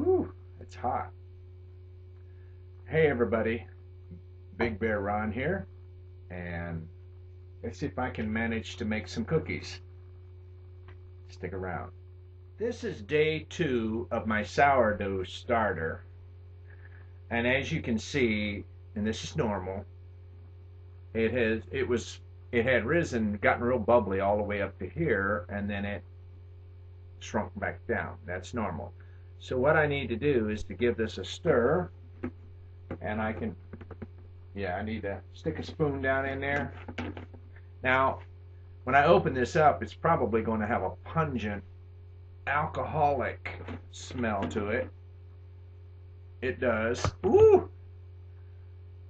Whew, it's hot. Hey everybody, Big Bear Ron here, and let's see if I can manage to make some cookies. Stick around. This is day 2 of my sourdough starter, and as you can see, and this is normal, it had risen, gotten real bubbly all the way up to here, and then it shrunk back down. That's normal. So what I need to do is to give this a stir, and I need to stick a spoon down in there. Now, when I open this up, it's probably going to have a pungent alcoholic smell to it. It does. Ooh!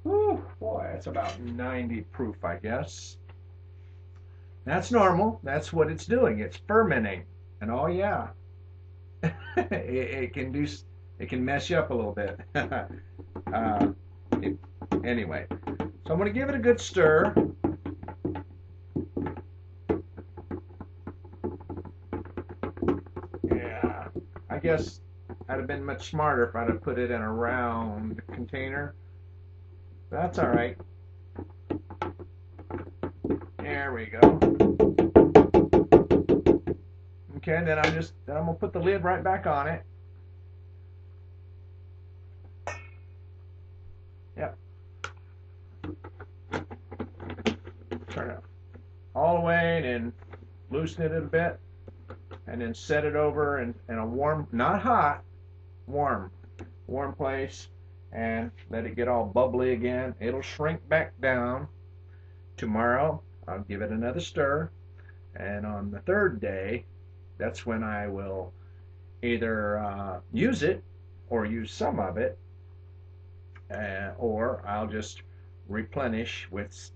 Ooh, boy, it's about 90 proof, I guess. That's normal. That's what it's doing. It's fermenting. And oh yeah, it can mess you up a little bit. Anyway, so I'm going to give it a good stir. Yeah, I guess I'd have been much smarter if I'd have put it in a round container. That's all right. There we go. Okay, and then I'm gonna put the lid right back on it. Yep. Turn it all the way and then loosen it a bit, and then set it over in a warm, not hot, warm place, and let it get all bubbly again. It'll shrink back down. Tomorrow I'll give it another stir, and on the third day, that's when I will either use it or use some of it, or I'll just replenish with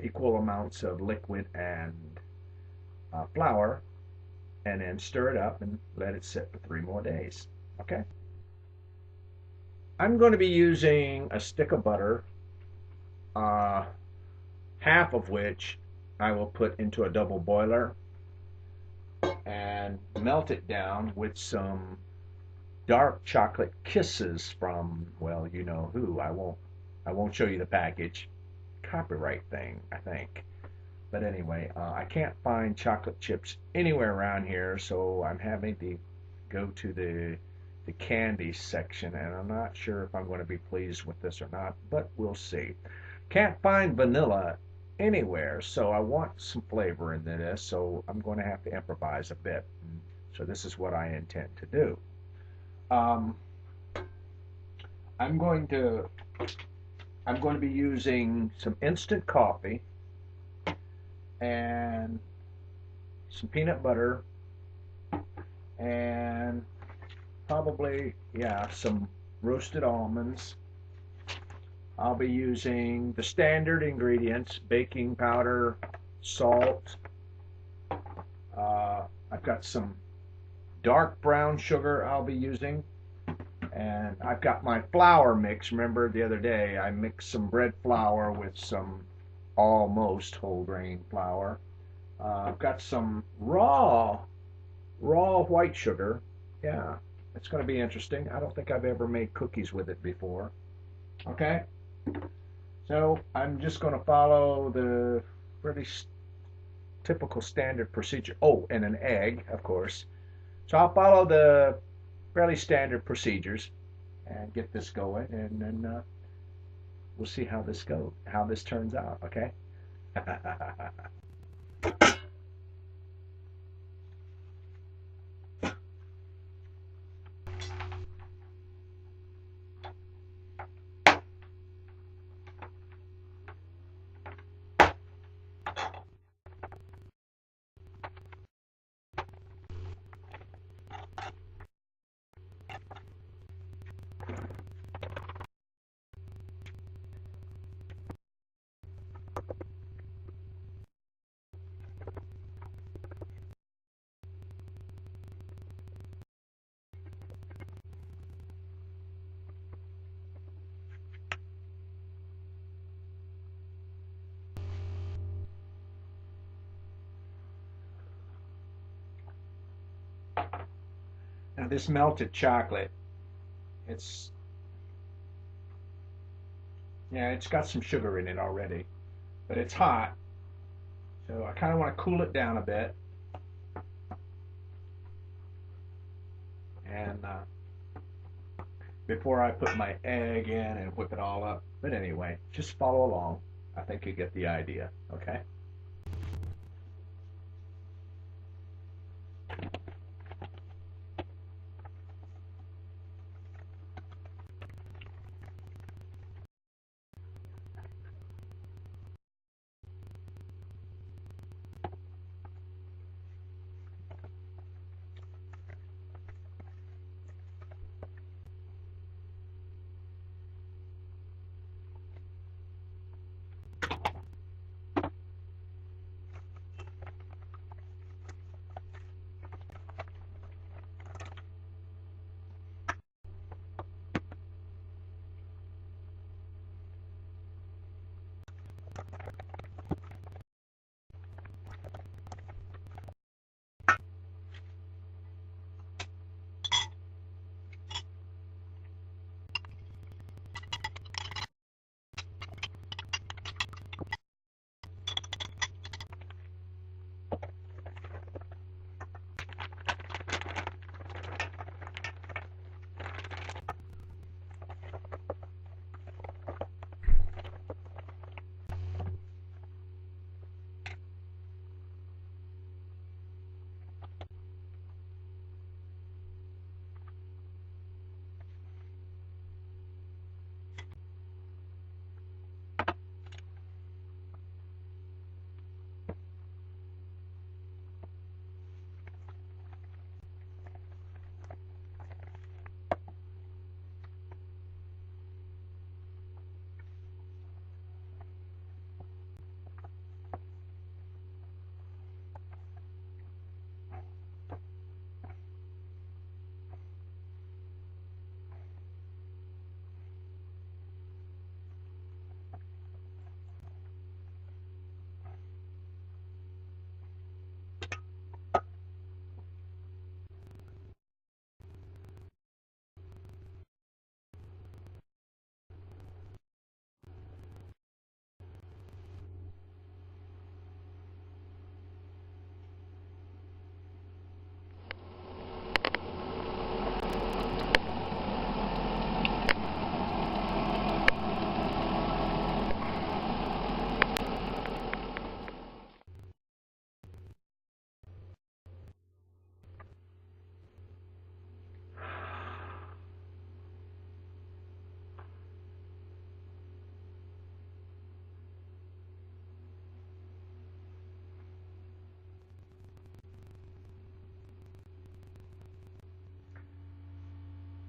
equal amounts of liquid and flour, and then stir it up and let it sit for 3 more days. Okay? I'm going to be using a stick of butter, half of which I will put into a double boiler and melt it down with some dark chocolate kisses from, well, you know who. I won't show you the package. Copyright thing, I think. But anyway, I can't find chocolate chips anywhere around here, so I'm having to go to the candy section, and I'm not sure if I'm going to be pleased with this or not, but we'll see. Can't find vanilla anywhere, so I want some flavor in this, so I'm going to have to improvise a bit. So this is what I intend to do. I'm going to be using some instant coffee and some peanut butter and probably, yeah, some roasted almonds. I'll be using the standard ingredients: baking powder, salt. I've got some dark brown sugar I'll be using, and I've got my flour mix. Remember the other day I mixed some bread flour with some almost whole grain flour. I've got some raw white sugar. Yeah, it's going to be interesting. I don't think I've ever made cookies with it before. Okay, so I'm just going to follow the pretty typical standard procedure. Oh, and an egg, of course. So I'll follow the fairly standard procedures and get this going, and then we'll see how this turns out. Okay. Now this melted chocolate It's, yeah, it's got some sugar in it already, but it's hot, so I kind of want to cool it down a bit. And before I put my egg in and whip it all up. But anyway, just follow along. I think you get the idea, okay?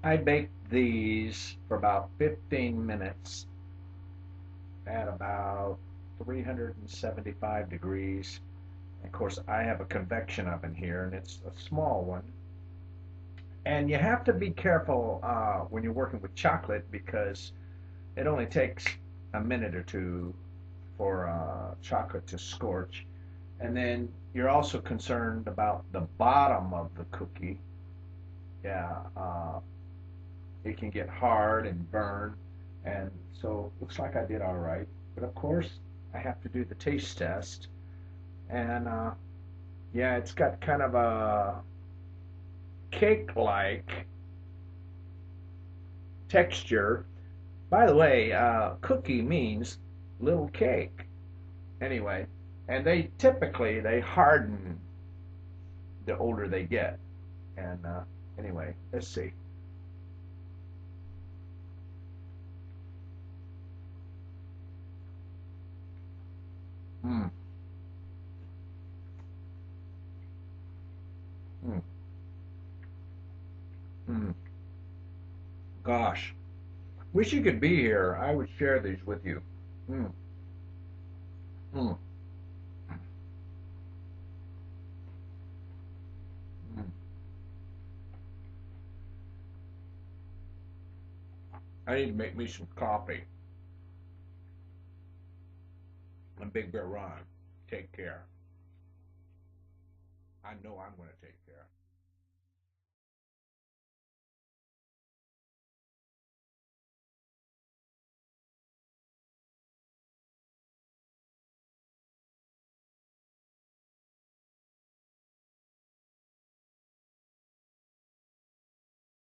I baked these for about 15 minutes at about 375 degrees. Of course, I have a convection oven here, and it's a small one. And you have to be careful when you're working with chocolate because it only takes a minute or two for chocolate to scorch. And then you're also concerned about the bottom of the cookie. Yeah, it can get hard and burn. And so looks like I did all right. But of course, I have to do the taste test. And yeah, it's got kind of a cake-like texture. By the way, cookie means little cake. Anyway, and they typically they harden the older they get. And anyway, let's see. Mm, mm, mm. Gosh, wish you could be here. I would share these with you. Mm, mm, mm. I need to make me some coffee. And Big Bear Ron, take care. I know I'm going to take care.